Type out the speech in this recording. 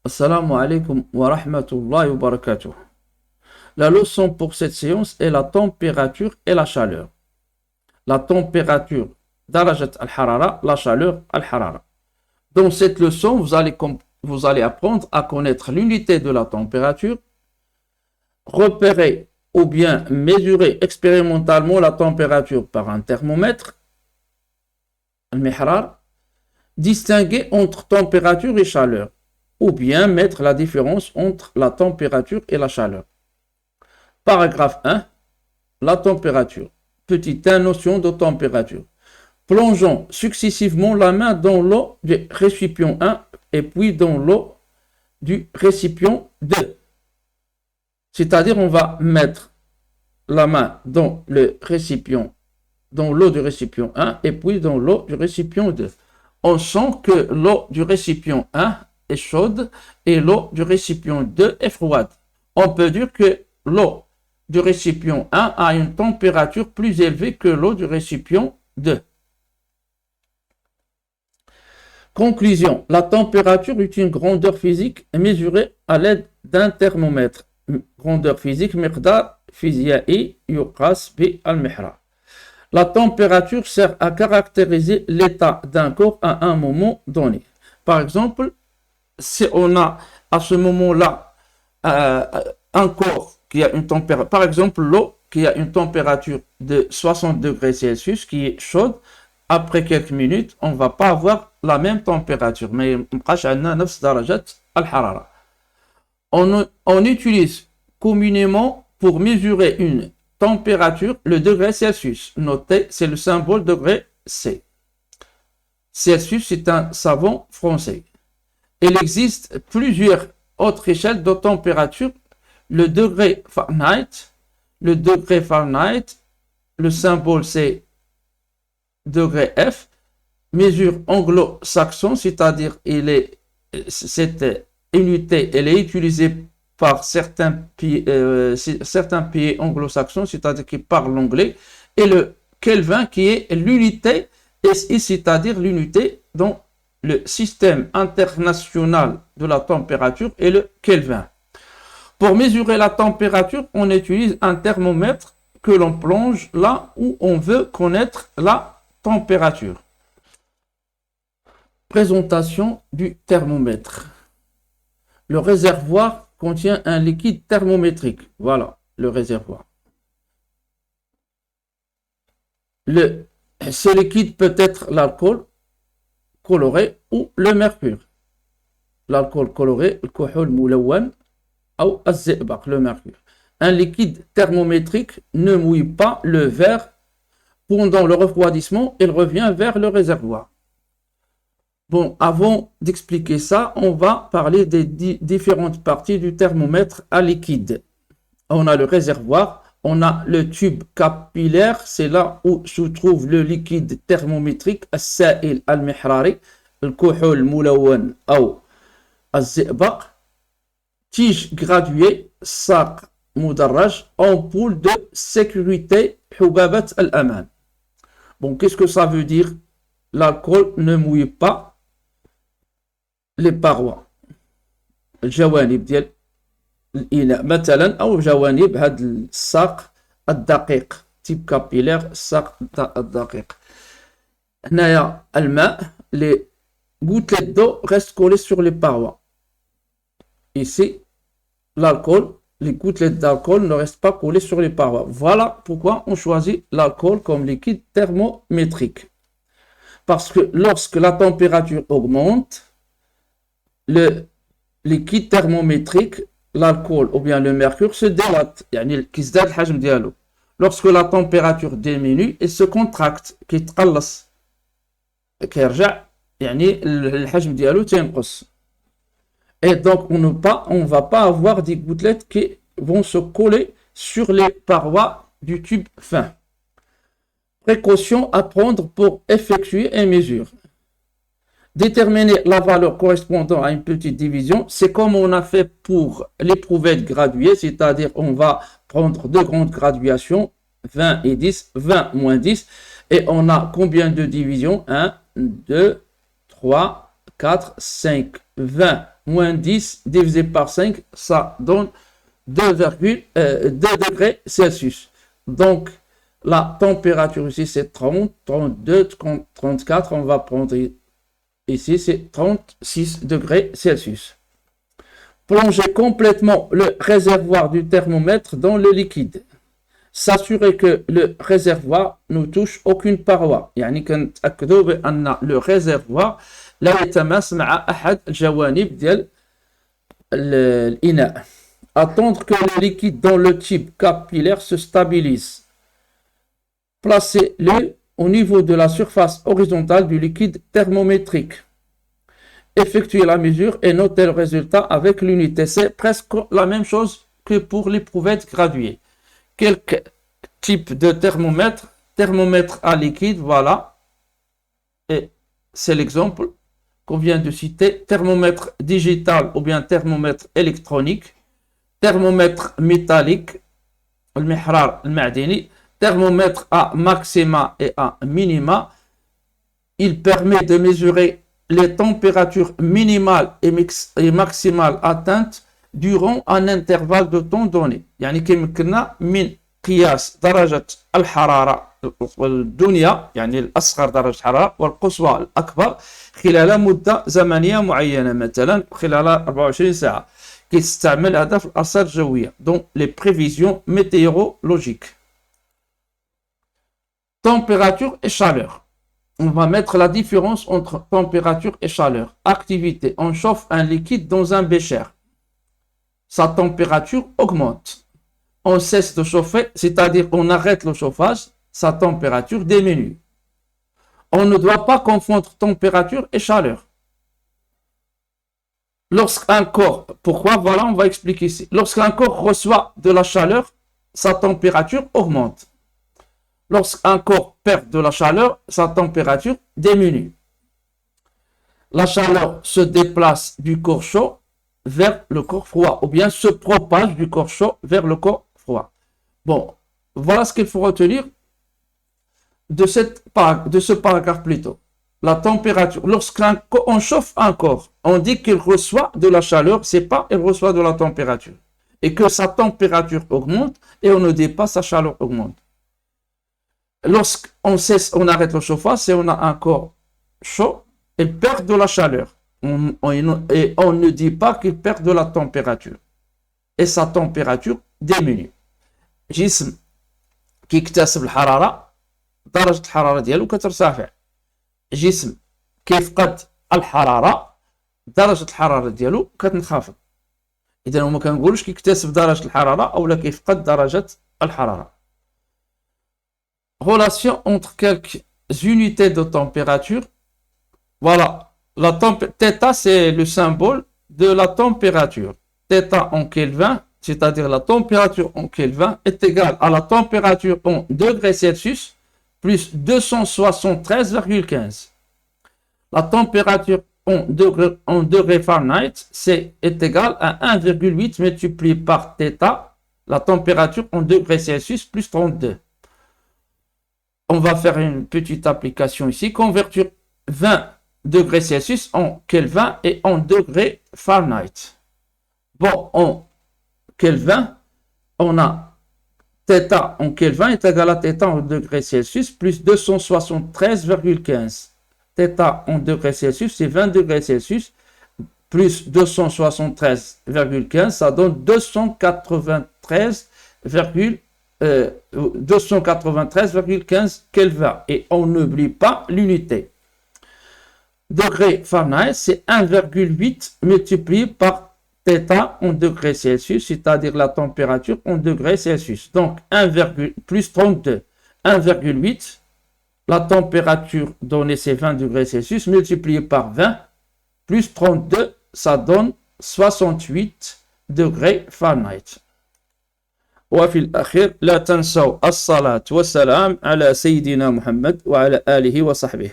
Assalamu alaikum wa rahmatullahi wa barakatuh. La leçon pour cette séance est la température et la chaleur. La température, darajat al-harara, la chaleur al-harara. Dans cette leçon, vous allez apprendre à connaître l'unité de la température, repérer ou bien mesurer expérimentalement la température par un thermomètre, al-mihrar, distinguer entre température et chaleur, ou bien mettre la différence entre la température et la chaleur. Paragraphe 1. La température. Petite 1, notion de température. Plongeons successivement la main dans l'eau du récipient 1 et puis dans l'eau du récipient 2. C'est-à-dire, on va mettre la main dans le récipient, dans l'eau du récipient 1 et puis dans l'eau du récipient 2. On sent que l'eau du récipient 1 est chaude et l'eau du récipient 2 est froide. On peut dire que l'eau du récipient 1 a une température plus élevée que l'eau du récipient 2. Conclusion. La température est une grandeur physique mesurée à l'aide d'un thermomètre. Grandeur physique, miqdar physiai yuqas bi al-mihrar. La température sert à caractériser l'état d'un corps à un moment donné. Par exemple, si on a à ce moment-là un corps qui a une température, par exemple l'eau qui a une température de 60 degrés Celsius, qui est chaude, après quelques minutes, on ne va pas avoir la même température. Mais on utilise communément pour mesurer une température le degré Celsius. Notez, c'est le symbole degré C. Celsius, c'est un savant français. Il existe plusieurs autres échelles de température. Le degré Fahrenheit, le symbole c'est degré F, mesure anglo-saxon, c'est-à-dire cette unité elle est utilisée par certains pays anglo-saxons, c'est-à-dire qui parlent l'anglais, et le Kelvin qui est l'unité, c'est-à-dire l'unité dans le système international de la température et le Kelvin. Pour mesurer la température, on utilise un thermomètre que l'on plonge là où on veut connaître la température. Présentation du thermomètre. Le réservoir contient un liquide thermométrique. Voilà, le réservoir. Ce liquide peut être l'alcool coloré ou le mercure. L'alcool coloré, le kohol moulawan, ou le mercure. Un liquide thermométrique ne mouille pas le verre. Pendant le refroidissement, il revient vers le réservoir. Bon, avant d'expliquer ça, on va parler des différentes parties du thermomètre à liquide. On a le réservoir, on a le tube capillaire, c'est là où se trouve le liquide thermométrique, al-sa'il al-mihrari, le kohol moulawan ou al-zibaq. Tige graduée, sac moudarraj, ampoule de sécurité, hubabat al-aman. Bon, qu'est-ce que ça veut dire? L'alcool ne mouille pas les parois. الجوانب ديال الإناء مثلا أو جوانب هذا الساق الدقيق type capillaire الساق الدقيق. هنايا الماء les gouttelettes d'eau restent collées sur les parois. Ici, l'alcool, les gouttelettes d'alcool ne restent pas collées sur les parois. Voilà pourquoi on choisit l'alcool comme liquide thermométrique. Parce que lorsque la température augmente, le liquide thermométrique, l'alcool ou bien le mercure se dilate. Lorsque la température diminue, il se contracte. Et donc, on ne va pas avoir des gouttelettes qui vont se coller sur les parois du tube fin. Précaution à prendre pour effectuer une mesure. Déterminer la valeur correspondant à une petite division, c'est comme on a fait pour l'éprouvette graduée, c'est-à-dire on va prendre deux grandes graduations, 20 et 10, 20 moins 10, et on a combien de divisions? 1, 2, 3, 4, 5, 20 moins 10 divisé par 5, ça donne 2 degrés Celsius. Donc, la température ici, c'est 30, 32, 34. On va prendre ici, c'est 36 degrés Celsius. Plongez complètement le réservoir du thermomètre dans le liquide. S'assurer que le réservoir ne touche aucune paroi. يعني كنتأكدوا بأن le réservoir لا يتماس مع أحد الجوانب ديال الإناء. Attendre que le liquide dans le tube capillaire se stabilise. Placez-le au niveau de la surface horizontale du liquide thermométrique. Effectuez la mesure et notez le résultat avec l'unité. C'est presque la même chose que pour l'éprouvette graduée. Quelques types de thermomètres. Thermomètre à liquide, voilà. Et c'est l'exemple qu'on vient de citer. Thermomètre digital ou bien thermomètre électronique. Thermomètre métallique. المحرار المعدني. Thermomètre à maxima et à minima. Il permet de mesurer les températures minimales et maximales atteintes durant un intervalle de temps donné. يعني كيمكننا من قياس درجة الحرارة الدنيا يعني الأصغر درجة حرارة والقصوى الأكبر خلال مدة زمنية معينة مثلا خلال 24 ساعة. كيستعمل هذا في الأرصاد الجوية. Donc les prévisions météorologiques. Température et chaleur. On va mettre la différence entre température et chaleur. Activité. On chauffe un liquide dans un bécher. Sa température augmente. On cesse de chauffer, c'est-à-dire qu'on arrête le chauffage, sa température diminue. On ne doit pas confondre température et chaleur. Lorsqu'un corps, pourquoi? Voilà, on va expliquer ici. Lorsqu'un corps reçoit de la chaleur, sa température augmente. Lorsqu'un corps perd de la chaleur, sa température diminue. La chaleur se déplace du corps chaud vers le corps froid, ou bien se propage du corps chaud vers le corps froid. Bon, voilà ce qu'il faut retenir de ce paragraphe plutôt. La température, lorsqu'on chauffe un corps, on dit qu'il reçoit de la chaleur, c'est pas qu'il reçoit de la température. Et que sa température augmente, et on ne dit pas sa chaleur augmente. Lorsqu'on arrête le chauffage, c'est on a un corps chaud, il perd de la chaleur. Et on ne dit pas qu'il perd de la température. Et sa température diminue. جسم كيكتسب الحرارة درجة الحرارة ديالو كترتفع. جسم كيفقد الحرارة درجة الحرارة ديالو كتنخفض. إذا هما كنقولوش كيكتسب درجة الحرارة أو لا كيفقد درجة الحرارة. Relation entre quelques unités de température. Voilà, θ c'est le symbole de la température. θ en Kelvin, c'est-à-dire la température en Kelvin, est égale à la température en degrés Celsius plus 273,15. La température en degrés Fahrenheit est égale à 1,8 multiplié par θ, la température en degrés Celsius plus 32. On va faire une petite application ici. Convertir 20 degrés Celsius en Kelvin et en degrés Fahrenheit. Bon, en Kelvin, on a θ en Kelvin est égal à θ en degrés Celsius plus 273,15. θ en degrés Celsius, c'est 20 degrés Celsius plus 273,15. Ça donne 293,15 Kelvin. Et on n'oublie pas l'unité. Degré Fahrenheit, c'est 1,8 multiplié par θ en degrés Celsius, c'est-à-dire la température en degrés Celsius. Donc, plus 32, 1,8, la température donnée, c'est 20 degrés Celsius, multiplié par 20, plus 32, ça donne 68 degrés Fahrenheit. وفي الأخير لا تنسوا الصلاة والسلام على سيدنا محمد وعلى آله وصحبه.